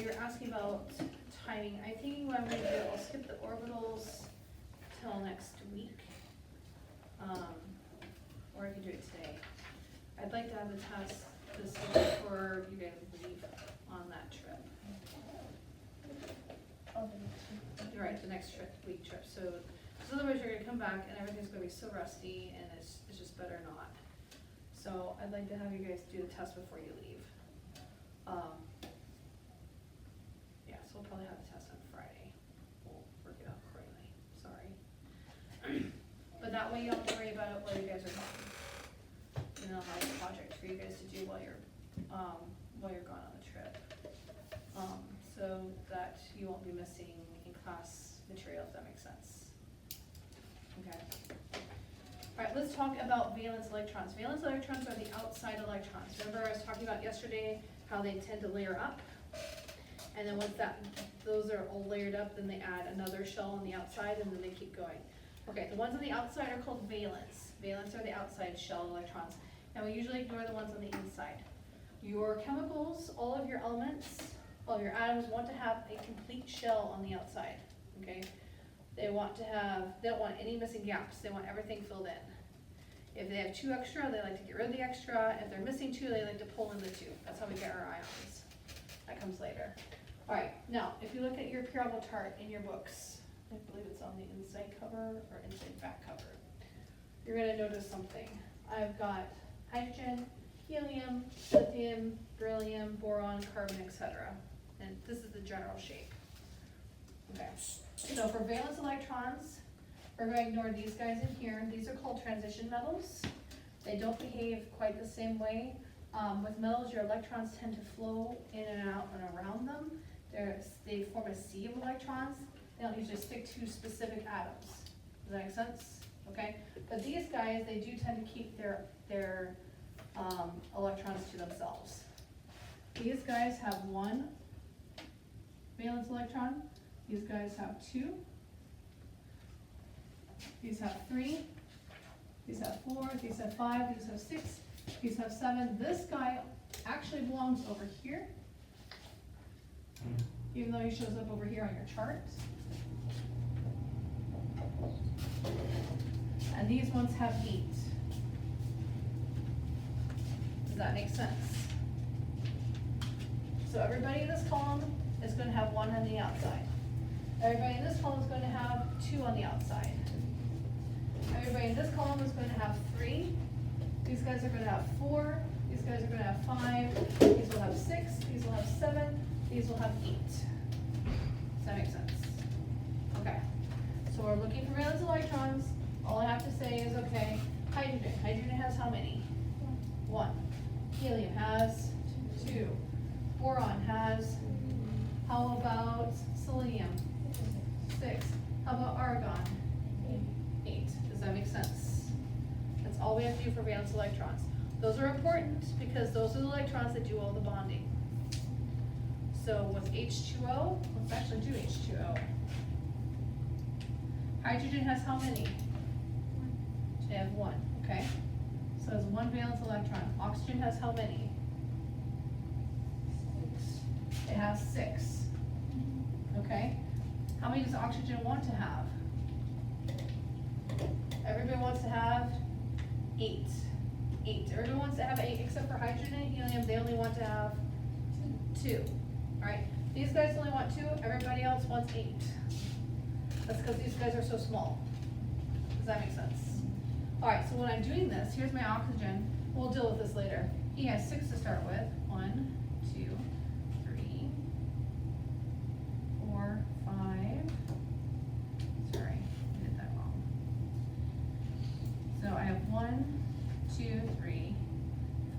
you're asking about timing. I think what I'm gonna do, I'll skip the orbitals till next week. Or I can do it today. I'd like to have the test this week before you guys leave on that trip. Right, the next week trip. So, because otherwise you're gonna come back and everything's gonna be so rusty and it's just better not. So I'd like to have you guys do the test before you leave. Yeah, so we'll probably have the test on Friday. We'll work it out accordingly, sorry. But that way you don't have to worry about it while you guys are gone. And I'll have a project for you guys to do while you're gone on the trip. So that you won't be missing in class material, if that makes sense. Okay. Alright, let's talk about valence electrons. Valence electrons are the outside electrons. Remember I was talking about yesterday how they tend to layer up? And then once those are all layered up, then they add another shell on the outside and then they keep going. Okay, the ones on the outside are called valence. Valence are the outside shell electrons. And we usually ignore the ones on the inside. Your chemicals, all of your elements, all of your atoms want to have a complete shell on the outside, okay? They don't want any missing gaps. They want everything filled in. If they have two extra, they like to get rid of the extra. If they're missing two, they like to pull in the two. That's how we get our ions. That comes later. All right, now, if you look at your periodical chart in your books, I believe it's on the inside cover or inside back cover, you're gonna notice something. I've got hydrogen, helium, lithium, beryllium, boron, carbon, etc. And this is the general shape. Okay, so for valence electrons, we're going to ignore these guys in here. These are called transition metals. They don't behave quite the same way. With metals, your electrons tend to flow in and out and around them. They form a sea of electrons. They don't usually stick to specific atoms. Does that make sense? Okay, but these guys, they do tend to keep their electrons to themselves. These guys have one valence electron. These guys have two. These have three. These have four. These have five. These have six. These have seven. This guy actually belongs over here, even though he shows up over here on your chart. And these ones have 8. Does that make sense? So everybody in this column is going to have 1 on the outside. Everybody in this column is going to have 2 on the outside. Everybody in this column is going to have 3. These guys are going to have 4. These guys are going to have 5. These will have 6. These will have 7. These will have 8. Does that make sense? Okay. So we're looking for valence electrons. All I have to say is, okay, hydrogen. Hydrogen has how many? 1. Helium has 2. Boron has, how about selenium? 6. How about argon? 8. Does that make sense? That's all we have to do for valence electrons. Those are important because those are the electrons that do all the bonding. So with H2O, let's actually do H2O. Hydrogen has how many? They have 1, okay? So it's 1 valence electron. Oxygen has how many? 6. It has 6. Okay? How many does oxygen want to have? Everybody wants to have 8. 8. Everyone wants to have 8 except for hydrogen and helium. They only want to have 2. Alright? These guys only want 2. Everybody else wants 8. That's because these guys are so small. Does that make sense? Alright, so when I'm doing this, here's my oxygen. We'll deal with this later. He has 6 to start with. 1, 2, 3, 4, 5. Sorry, I did that wrong. So I have 1, 2, 3,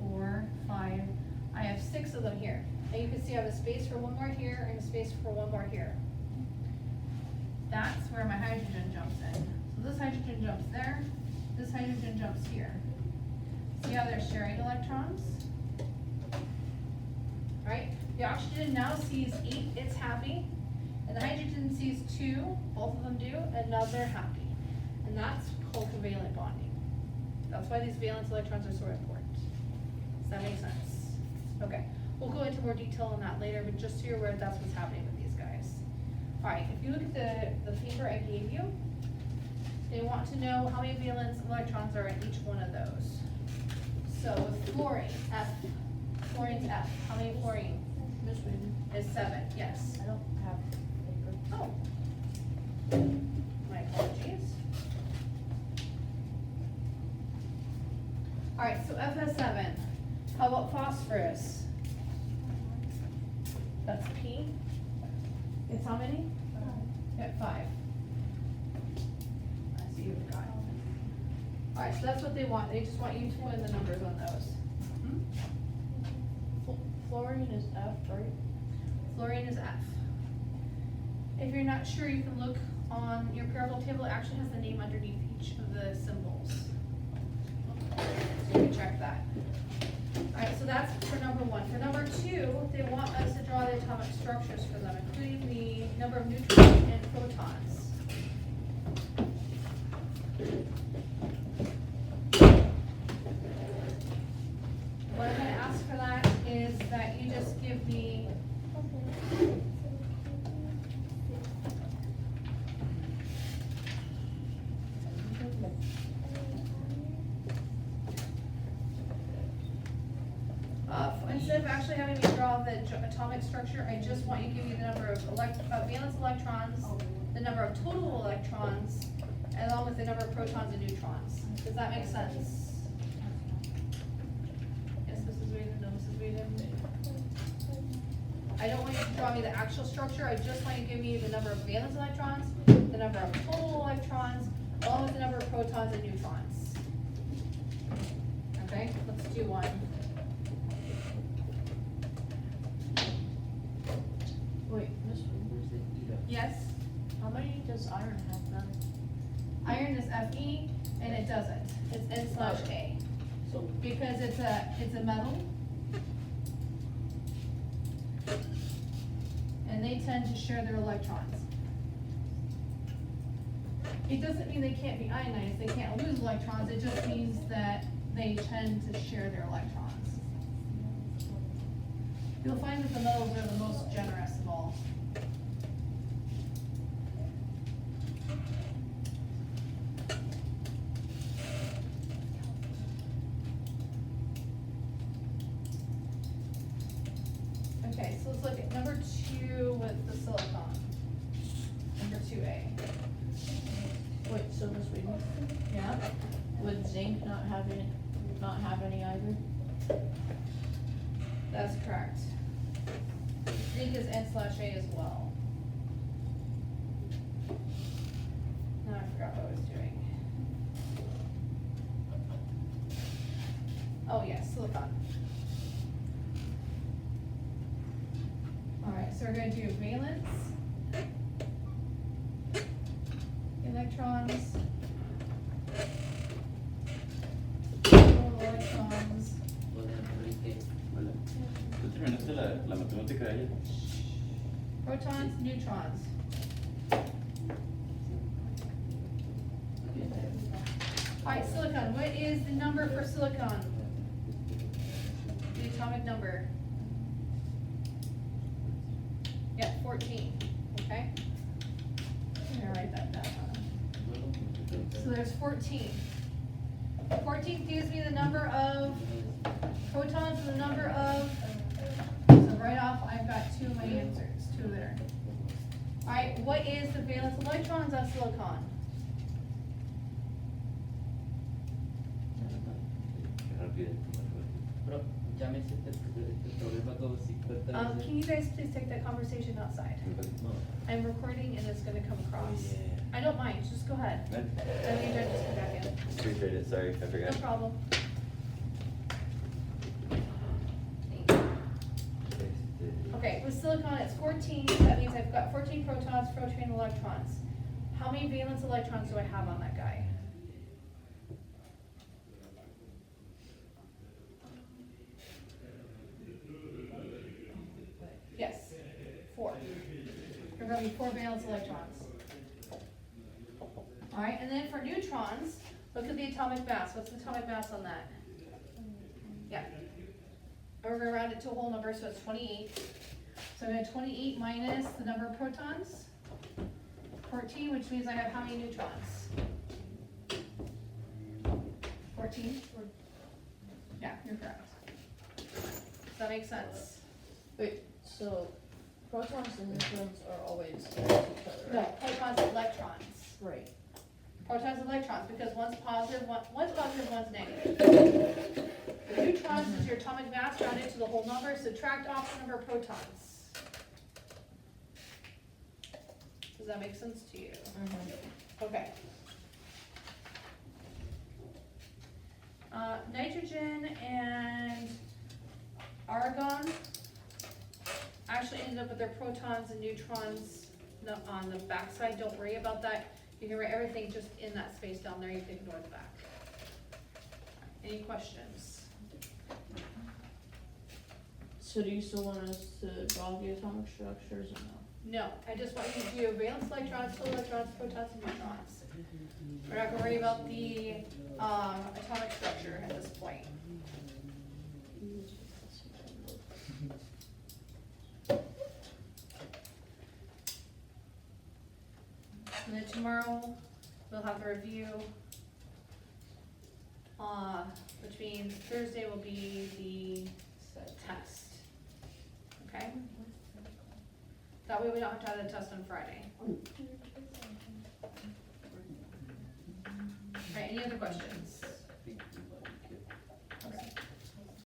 4, 5. I have 6 of them here. And you can see I have a space for 1 more here and a space for 1 more here. That's where my hydrogen jumps in. So this hydrogen jumps there. This hydrogen jumps here. See how they're sharing electrons? Right? The oxygen now sees 8, it's happy. And the hydrogen sees 2, both of them do, and now they're happy. And that's called covalent bonding. That's why these valence electrons are so important. Does that make sense? Okay. We'll go into more detail on that later, but just so you're aware, that's what's happening with these guys. All right, if you look at the paper I gave you, they want to know how many valence electrons are in each one of those. So with fluorine, F, fluorine's F, how many fluorine? Is 7, yes. I don't have paper. Oh. My apologies. All right, so F has 7. How about phosphorus? That's P. It's how many? At 5. I see you got it. All right, so that's what they want. They just want you to win the numbers on those. Fluorine is F, right? Fluorine is F. If you're not sure, you can look on your periodical table. It actually has the name underneath each of the symbols. So you can check that. All right, so that's for number 1. For number 2, they want us to draw the atomic structures for them, including the number of neutrons and protons. What I'm going to ask for that is that you just give me instead of actually having me draw the atomic structure, I just want you to give me the number of valence electrons, the number of total electrons, along with the number of protons and neutrons. Does that make sense? Yes, Mrs. Whedon, no, Mrs. Whedon. I don't want you to draw me the actual structure, I just want you to give me the number of valence electrons, the number of total electrons, along with the number of protons and neutrons. Okay, let's do one. Wait, Miss Wheeler, Yes, how many does iron have then? iron is Fe, and it doesn't. It's N/A. So, Because it's a metal. And they tend to share their electrons. It doesn't mean they can't be ionized, they can't lose electrons, it just means that they tend to share their electrons. You'll find that the metals are the most generous of all. Okay, so let's look at number 2 with the silicon. Number 2A. wait, so Miss Wheeler, Yeah? would zinc not have any either? That's correct. Zinc is N/A as well. Now I forgot what I was doing. Oh yes, silicon. Alright, so we're gonna do valence, electrons, total electrons, ¿Tú terminaste la matemática de ella? protons, neutrons. Alright, silicon, what is the number for silicon? The atomic number? Yeah, 14, okay? I'm gonna write that down. So there's 14. 14 gives me the number of protons and the number of, so right off, I've got 2 of my answers, 2 there. Alright, what is the valence electrons on silicon? Pero ya me hiciste el problema como 50 veces. Can you guys please take that conversation outside? No. I'm recording and it's gonna come across. Yeah. I don't mind, just go ahead. Man, Then we just come back in. appreciate it, sorry, I No forgot. problem. Okay, with silicon, it's 14, that means I've got 14 protons, 14 electrons. How many valence electrons do I have on that guy? Yes, 4. There are gonna be 4 valence electrons. Alright, and then for neutrons, look at the atomic mass. What's the atomic mass on that? Yeah. we're gonna round it to a whole number, so it's 28. So I'm at 28 minus the number of protons, 14, which means I have how many neutrons? 14? Yeah, you're correct. Does that make sense? Wait, so protons and neutrons are always next to each other, No, right? protons and electrons. Right. Protons and electrons, because one's positive, one's negative. The neutrons is your atomic mass rounded to the whole number, subtract off the number of protons. Does that make sense to you? Okay. Nitrogen and argon actually ended up with their protons and neutrons on the backside. Don't worry about that. You can write everything just in that space down there. You can ignore the back. Any questions? So do you still want us to draw the atomic structures or no? No, I just want you to do valence electrons, full electrons, protons, and neutrons. We're not gonna worry about the atomic structure at this point. And then tomorrow, we'll have the review, which means Thursday will be the test. Okay? That way we don't have to have the test on Friday. Alright, any other questions?